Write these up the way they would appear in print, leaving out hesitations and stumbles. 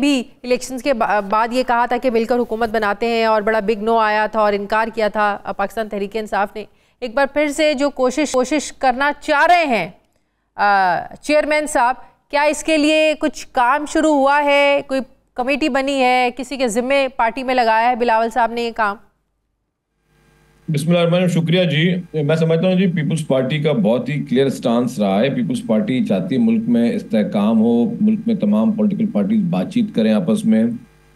भी इलेक्शंस के बाद ये कहा था कि मिलकर हुकूमत बनाते हैं और बड़ा बिग नो आया था और इनकार किया था पाकिस्तान तहरीक इंसाफ ने। एक बार फिर से जो कोशिश करना चाह रहे हैं चेयरमैन साहब, क्या इसके लिए कुछ काम शुरू हुआ है, कोई कमेटी बनी है, किसी के जिम्मे पार्टी में लगाया है बिलावल साहब ने ये काम? बिस्मिल्लाह, शुक्रिया जी। मैं समझता हूँ जी पीपल्स पार्टी का बहुत ही क्लियर स्टांस रहा है। पीपल्स पार्टी चाहती है मुल्क में इस्तेहकाम हो, मुल्क में तमाम पॉलिटिकल पार्टीज बातचीत करें आपस में,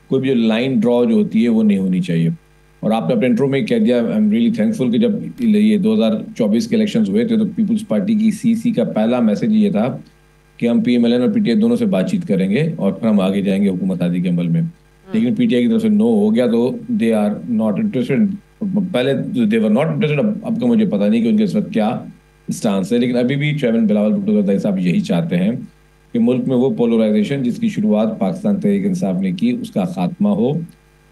कोई भी जो लाइन ड्रॉ जो होती है वो नहीं होनी चाहिए। और आपने अपने इंट्रो में कह दिया, आई एम रियली थैंकफुल कि जब ये 2024 के इलेक्शंस हुए थे तो पीपल्स पार्टी की सीसी का पहला मैसेज ये था कि हम PMLN और PTI दोनों से बातचीत करेंगे और फिर हम आगे जाएंगे हुकूमत आदि के अमल में। लेकिन PTI की तरफ से नो हो गया तो दे आर नॉट इंटरेस्टेड। पहले दे वर नॉट इंटरेस्टेड, अब का मुझे पता नहीं कि उनके इस वक्त क्या स्टांस है, लेकिन अभी भी चेयरमैन बिलावल भुट्टो ज़रदारी साहब यही चाहते हैं कि मुल्क में वो पोलराइजेशन जिसकी शुरुआत पाकिस्तान तहरीक इंसाफ ने की उसका खात्मा हो।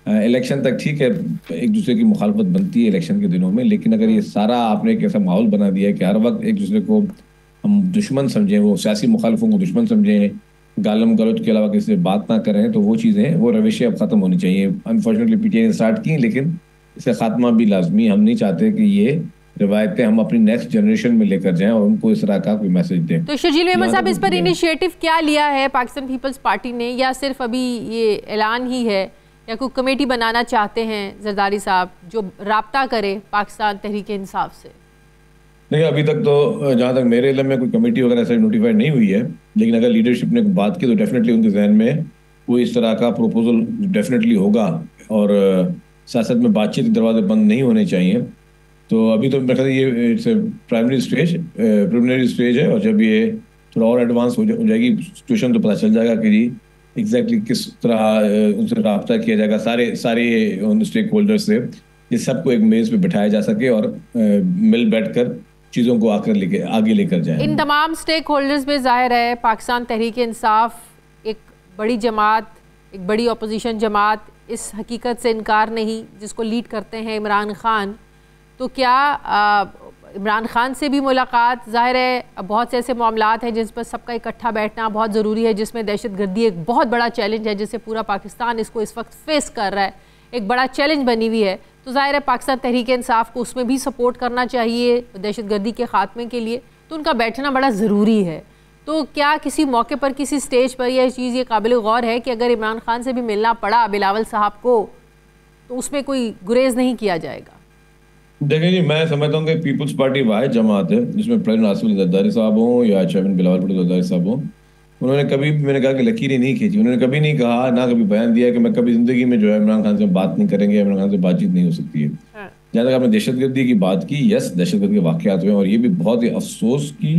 इलेक्शन तक ठीक है, एक दूसरे की मुखालफत बनती है इलेक्शन के दिनों में, लेकिन अगर ये सारा आपने एक ऐसा माहौल बना दिया है कि हर वक्त एक दूसरे को हम दुश्मन समझें, वो सियासी मुखालफों को दुश्मन समझें, गालम गलौज के अलावा किसी से बात ना करें, तो वो चीज़ें, वो रविशें अब ख़त्म होनी चाहिए। अनफॉर्चुनेटली PTI ने स्टार्ट की, लेकिन इसका खात्मा भी लाजमी। हम नहीं चाहते कि ये रिवायतें हम अपनी नेक्स्ट जनरेशन में लेकर जाएं और उनको इस तरह का कोई मैसेज दें। तो शर्जील मेमन साहब, इस पर इनिशिएटिव क्या लिया है पाकिस्तान पीपल्स पार्टी ने, या सिर्फ अभी ये ऐलान ही है, या कोई कमेटी बनाना चाहते हैं जरदारी साहब जो राब्ता करे पाकिस्तान तहरीक इंसाफ से? नहीं, अभी तक तो जहाँ तक मेरे इल्म में कोई कमेटी वगैरह ऐसे नोटिफाइड नहीं हुई है, लेकिन अगर लीडरशिप ने बात की तो डेफिनेटली उनके जहन में कोई इस तरह का प्रपोजल डेफिनेटली होगा और सियासत में बातचीत के दरवाजे बंद नहीं होने चाहिए। तो अभी तो मेरे ख्याल ये its primary stage, preliminary stage है, और जब ये थोड़ा और एडवांस हो जाएगी सिचुएशन तो पता चल जाएगा कि जी एग्जैक्टली किस तरह उनसे रब्ता किया जाएगा सारे उन स्टेक होल्डर से, जिस सबको एक मेज़ पे बिठाया जा सके और मिल बैठकर चीज़ों को आगे लेकर जाए। इन तमाम स्टेक होल्डर्स में जाहिर है पाकिस्तान तहरीक इंसाफ एक बड़ी जमात, एक बड़ी अपोजिशन जमात, इस हकीकत से इनकार नहीं जिसको लीड करते हैं इमरान खान। तो क्या इमरान खान से भी मुलाकात, जाहिर है बहुत से ऐसे मामलात हैं जिस पर सबका इकट्ठा बैठना बहुत ज़रूरी है, जिसमें दहशतगर्दी एक बहुत बड़ा चैलेंज है जिसे पूरा पाकिस्तान इसको इस वक्त फेस कर रहा है, एक बड़ा चैलेंज बनी हुई है। तो जाहिर है पाकिस्तान तहरीक इंसाफ को उसमें भी सपोर्ट करना चाहिए दहशतगर्दी के ख़ात्मे के लिए, तो उनका बैठना बड़ा ज़रूरी है। तो क्या किसी मौके पर, किसी स्टेज पर यह चीज़ ये काबिल गौर है कि अगर इमरान खान से भी मिलना पड़ा बिलावल साहब को तो उसमें कोई गुरेज नहीं किया जाएगा? देखिए जी, मैं समझता हूँ कि पीपल्स पार्टी वाहिद जमात है जिसमें प्रेसिडेंट आसिफ अली जरदारी साहब हों या चेयरमैन बिलावल भुट्टो ज़रदारी साहब हों, उन्होंने कभी भी, मैंने कहा कि लकीरें नहीं खींची, उन्होंने कभी नहीं कहा, ना कभी बयान दिया कि मैं कभी ज़िंदगी में जो है इमरान खान से बात नहीं करेंगे, इमरान खान से बातचीत नहीं हो सकती है। जहाँ तक आपने दहशतगर्दी की बात की, यस, दहशतगर्दी के वाक़यात हुए और ये भी बहुत ही अफसोस की,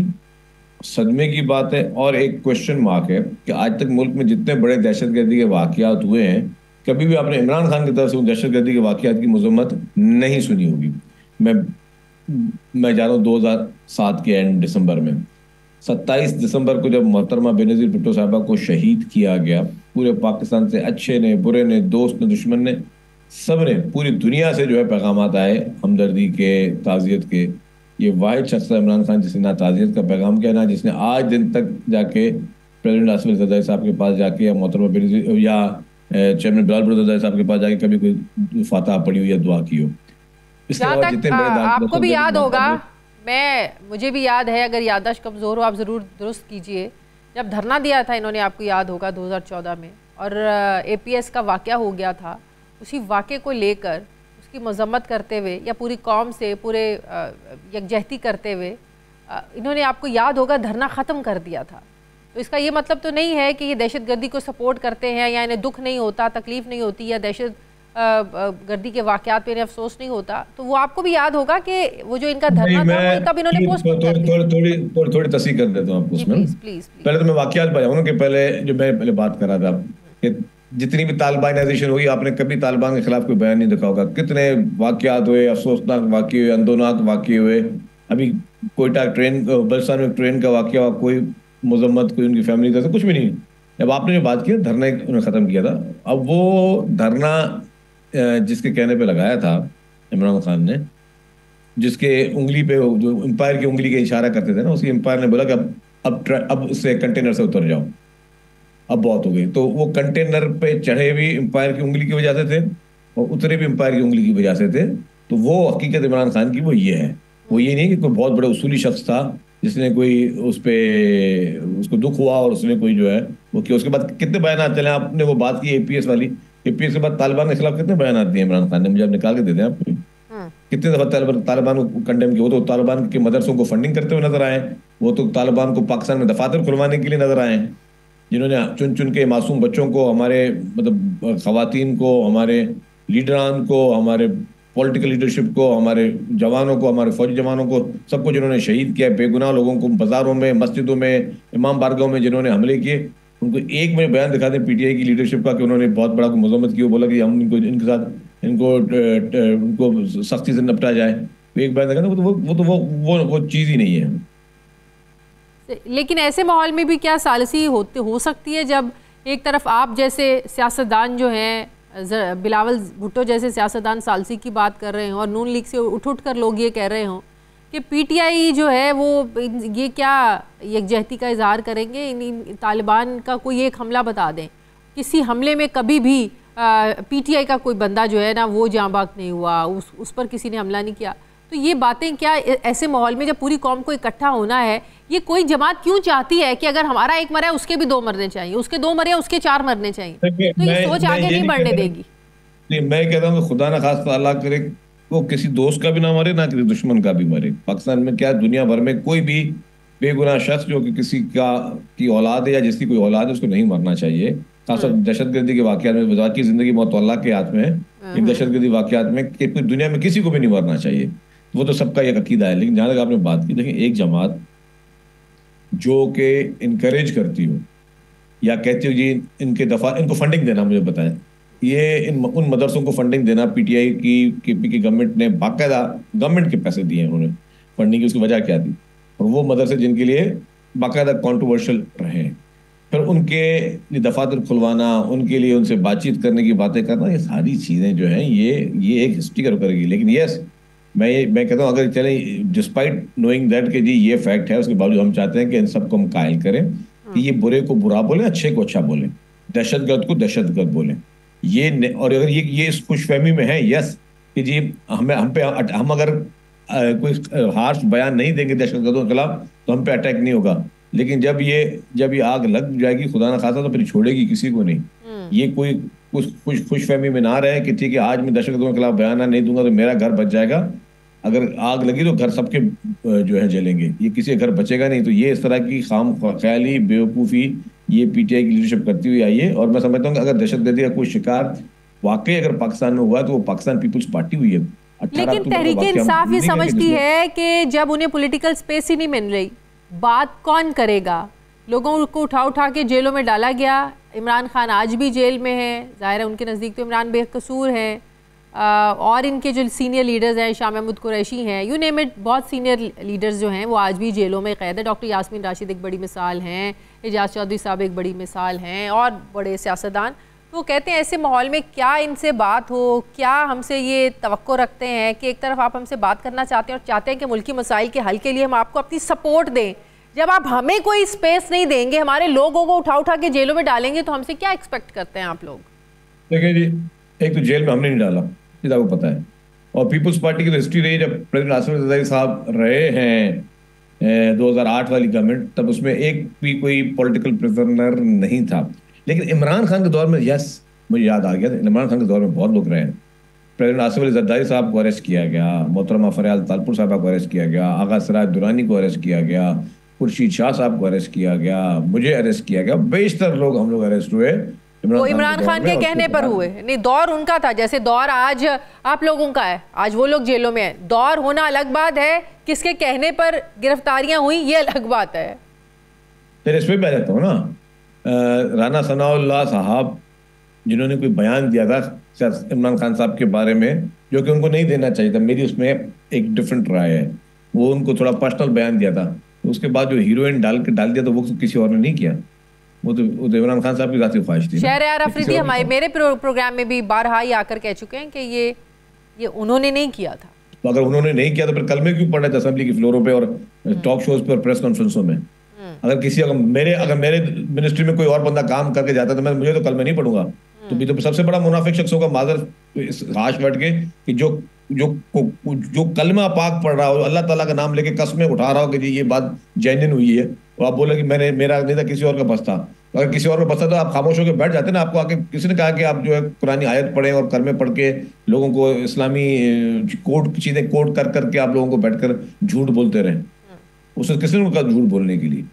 सदमे की बात है और एक क्वेश्चन मार्क है कि आज तक मुल्क में जितने बड़े दहशतगर्दी के वाक़यात हुए हैं, कभी भी आपने इमरान खान की तरफ से उन दहशतगर्दी के वाक़यात की मज़म्मत नहीं सुनी होगी। मैं जा रहा हूँ 2007 के एंड दिसंबर में, 27 दिसंबर को जब मोहतरमा बेनज़ीर भुट्टो साहबा को शहीद किया गया, पूरे पाकिस्तान से अच्छे ने, बुरे ने, दोस्त ने, दुश्मन ने, सब ने, पूरी दुनिया से जो है पैगामात आए हमदर्दी के, ताज़ियत के। ये वाहिद शख्स है इमरान खान जिसने ना ताज़ियत का पैगाम किया, ना जिसने आज दिन तक जाके प्रेसिडेंट आसिफ अली जरदारी साहब के पास जाके या मोहतरमा बेनज़ीर या चेयरमैन बिलावल भुट्टो ज़रदारी साहब के पास जाके कभी कोई फातहा पढ़ी हो या दुआ की हो। जहाँ तक आपको भी याद होगा, मुझे भी याद है, अगर याददाश्त कमज़ोर हो आप ज़रूर दुरुस्त कीजिए, जब धरना दिया था इन्होंने, आपको याद होगा 2014 में, और APS का वाक़या हो गया था, उसी वाक़े को लेकर उसकी मज़म्मत करते हुए या पूरी कौम से पूरे यकजहती करते हुए इन्होंने, आपको याद होगा, धरना ख़त्म कर दिया था। तो इसका ये मतलब तो नहीं है कि ये दहशतगर्दी को सपोर्ट करते हैं या इन्हें दुख नहीं होता, तकलीफ़ नहीं होती, या दहशत गर्दी के वाक़यात पे अफसोस नहीं होता। तो वो आपको भी याद होगा कि वो जो इनका धरना था कब इन्होंने थोड़ी तस्वीर कर देता हूँ आपको उसमें। पहले तो मैं वाक़यात बताऊँ कि पहले बात कर रहा था कि जितनी भी तालिबानाइजेशन हुई, आपने कभी तालिबान के खिलाफ कोई बयान नहीं देखा होगा। कितने वाक़यात हुए, अफसोसनाक वाक़ये हुए, अंदोनाक वाक़ये हुए। अभी कोयटा ट्रेन, बलुचिस्तान में ट्रेन का वाक़या हुआ, कोई मजम्मत, कोई उनकी फैमिली तरफ से कुछ भी नहीं। जब आपने जो बात की, धरना उन्होंने ख़त्म किया था। अब वो धरना जिसके कहने पे लगाया था इमरान खान ने, जिसके उंगली पे, जो एम्पायर की उंगली के इशारा करते थे ना, उसकी एम्पायर ने बोला कि अब उससे कंटेनर से उतर जाओ। अब बहुत हो गई। तो वो कंटेनर पे चढ़े भी एम्पायर की उंगली की वजह से थे और उतरे भी एम्पायर की उंगली की वजह से थे। तो वो हकीकत इमरान खान की वो ये है, वो ये नहीं कि कोई बहुत बड़ा उसूली शख्स था जिसने कोई उस पे उसको दुख हुआ और उसने कोई जो है वो किया। उसके बाद कितने बयान चले, आपने वो बात की एपीएस वाली, एपीएस के बाद तालिबान के खिलाफ कितने बयान दिए इमरान खान ने, मुझे आप निकाल के दे दें आपको। कितने दफा तालिबान को कंडेम किया। वो तो तालिबान के मदरसों को फंडिंग करते हुए नजर आए, वो तो तालिबान को पाकिस्तान में दफातर खुलवाने के लिए नजर आए, जिन्होंने चुन चुन के मासूम बच्चों को, हमारे मतलब खवातीन को, हमारे लीडरान को, हमारे पॉलिटिकल लीडरशिप को, हमारे जवानों को, हमारे फौजी जवानों को, सबको जिन्होंने शहीद किया, बेगुनाह लोगों को बाजारों में, मस्जिदों में, इमाम बारगाहों में जिन्होंने हमले किए, उनको एक में बयान दिखा दें पीटीआई की लीडरशिप का कि उन्होंने बहुत बड़ा मजम्मत की, वो बोला कि हम इनको इनके साथ उनको सख्ती से निपटा जाए, तो एक बयान दिखा दें, वो चीज़ ही नहीं है। लेकिन ऐसे माहौल में भी क्या सालसी हो सकती है जब एक तरफ आप जैसे सियासतदान जो हैं, बिलावल भुट्टो जैसे सियासतदान सालसी की बात कर रहे हों और नून लीग से उठ कर लोग ये कह रहे हों कि पीटीआई जो है वो ये क्या यकजहती का इजहार करेंगे, इन तालिबान का कोई एक हमला बता दें, किसी हमले में कभी भी पीटीआई का कोई बंदा जो है ना वो जाँ बाग नहीं हुआ, उस पर किसी ने हमला नहीं किया। तो ये बातें क्या ऐसे माहौल में जब पूरी कौम को इकट्ठा होना है, ये कोई जमात क्यों चाहती है कि अगर हमारा एक मरा है उसके भी 2 मरने चाहिए, उसके 2 मरे उसके 4 मरने चाहिए? तो ये सोच आगे नहीं बढ़ने देगी। नहीं, मैं कहता हूँ खुदा ना खास्ता अल्लाह करे वो किसी दोस्त का भी ना मरे, ना किसी दुश्मन का भी मरे। पाकिस्तान में क्या, दुनिया भर में कोई भी बेगुनाह शख्स जो कि किसी की औलाद है या जिसकी कोई औलाद है उसको नहीं मरना चाहिए। खासतौर दहशतगर्दी के वाकयात में, बाकी जिंदगी मौत अल्लाह के हाथ में है, इन दहशतगर्दी वाकयात में पूरी दुनिया में किसी को भी नहीं मरना चाहिए, वो तो सबका एक अकीदा है। लेकिन जहाँ तक आपने बात की, देखिए एक जमात जो कि इनकरेज करती हो या कहती हो जी इनको फंडिंग देना, मुझे बताएं, ये उन मदरसों को फंडिंग देना, पीटीआई की केपी की गवर्नमेंट ने बाकायदा गवर्नमेंट के पैसे दिए हैं उन्होंने फंडिंग की, उसकी वजह क्या थी, और वो मदरसे जिनके लिए बाकायदा कॉन्ट्रोवर्शियल रहे, फिर उनके लिए दफातर खुलवाना, उनके लिए उनसे बातचीत करने की बातें करना, ये सारी चीज़ें जो हैं ये एक हिस्ट्री करेगी। लेकिन यस, मैं कहता हूँ अगर चले डिस्पाइट नोइंग दैट कि जी ये फैक्ट है, उसके बावजूद हम चाहते हैं कि इन सबको हम कायल करें कि ये बुरे को बुरा बोले, अच्छे को अच्छा बोले, दहशतगर्द को दहशतगर्द बोले। ये और अगर ये इस खुशफहमी में है यस कि जी हम अगर कोई हार्श बयान नहीं देंगे दहशतगर्दों के खिलाफ तो हम पे अटैक नहीं होगा, लेकिन जब ये आग लग जाएगी खुदा ना खासा तो फिर छोड़ेगी किसी को नहीं। ये कोई खुशफहमी में ना रहे कि ठीक है आज मैं दहशतगर्दों के खिलाफ बयान नहीं दूंगा तो मेरा घर बच जाएगा, अगर आग लगी तो घर सबके जो है जलेंगे, ये किसी घर बचेगा नहीं। तो ये इस तरह की खाम ख्याली बेवकूफ़ी ये पीटीआई की लीडरशिप करती हुई आई है। और मैं समझता हूँ कि अगर दहशतगर्दी का कोई शिकार वाकई अगर पाकिस्तान में हुआ तो वो पाकिस्तान पीपुल्स पार्टी हुई है। लेकिन तहरीक इंसाफ ये समझती है कि जब उन्हें पॉलिटिकल स्पेस ही नहीं मिल रही, बात कौन करेगा? लोगों को उठा के जेलों में डाला गया, इमरान खान आज भी जेल में है, जाहिर है उनके नज़दीक तो इमरान बेकसूर हैं, और इनके जो सीनियर लीडर्स हैं, शाह महमूद कुरैशी हैं, यू नेम इट, बहुत सीनियर लीडर्स जो हैं वो आज भी जेलों में कैद है। डॉक्टर यास्मीन राशिद एक बड़ी मिसाल हैं, एजाज चौधरी साहब एक बड़ी मिसाल हैं, और बड़े सियासतदान। तो कहते हैं ऐसे माहौल में क्या इनसे बात हो, क्या हमसे ये तवक्को रखते हैं कि एक तरफ आप हमसे बात करना चाहते हैं और चाहते हैं कि मुल्की मसाइल के हल के लिए हम आपको अपनी सपोर्ट दें, जब आप हमें कोई स्पेस नहीं देंगे, हमारे लोगों को उठा के जेलों में डालेंगे, तो हमसे क्या एक्सपेक्ट करते हैं आप लोग? देखिए जी, एक तो जेल में हमने नहीं डाला, ये आपको पता है, और पीपुल्स पार्टी की तो हिस्ट्री रही, जब प्रेसिडेंट आसिफ अली जरदारी साहब रहे हैं 2008 वाली गवर्नमेंट, तब उसमें एक भी कोई पॉलिटिकल प्रिजनर नहीं था। लेकिन इमरान खान के दौर में यस, मुझे याद आ गया, इमरान खान के दौर में बहुत लोग रहे हैं। प्रेसिडेंट आसिफ अली जरदारी साहब को अरेस्ट किया गया, मोहतरमा फरियाद तालपुर साहबा को अरेस्ट किया गया, आगा सिराज दुरानी को अरेस्ट किया गया, खुर्शीद शाह साहब को अरेस्ट किया गया, मुझे अरेस्ट किया गया, बेशतर लोग हम लोग अरेस्ट हुए वो इमरान खान के कहने पर हुए। नहीं, दौर उनका था, जैसे दौर आज आप लोगों का है, आज वो लोग जेलों में हैं। दौर होना अलग बात है, किसके कहने पर गिरफ्तारियां हुई ये अलग बात है। फिर इसमें मैं रहता हूँ ना, राना सनाउल्लाह साहब जिन्होंने कोई बयान दिया था इमरान खान साहब के बारे में जो कि उनको नहीं देना चाहिए था, मेरी उसमें एक डिफरेंट राय है, वो उनको थोड़ा पर्सनल बयान दिया था, तो उसके बाद जो हीरोइन डाल दिया तो वो किसी और ने नहीं किया, वो तो इमरान खान साहब की ज़ाती ख्वाहिश थी। शहरयार अफरीदी हमारे मेरे प्रोग्राम में भी बारहा ही आकर कह चुके हैं कि ये उन्होंने नहीं किया था। तो अगर उन्होंने नहीं किया तो फिर कल में क्यों पढ़ रहे थे असेंबली की फ्लोरों पे और टॉक शोज पे और प्रेस कॉन्फ्रेंसों में? अगर मेरे मिनिस्ट्री में कोई और बंदा काम करके जाता तो मुझे तो कलमे नहीं पढ़ूंगा। तो भी तो सबसे बड़ा मुनाफिक शख्स होगा माजर इस हाश बैठ के कि जो कलमा पाक पढ़ रहा हो, अल्लाह ताला का नाम लेके कस्में उठा रहा हो कि जी ये बात जेन्युइन हुई है, और आप बोले कि मेरा नहीं था, किसी और का बस था। तो अगर किसी और का बस था तो आप खामोश होकर बैठ जाते ना। आपको आके किसी ने कहा कि आप जो है कुरानी आयत पढ़ें और कलमे पढ़ के लोगों को इस्लामी कोड चीजें कोड कर करके आप लोगों को बैठकर झूठ बोलते रहें? उसने किसी ने कहा झूठ बोलने के लिए?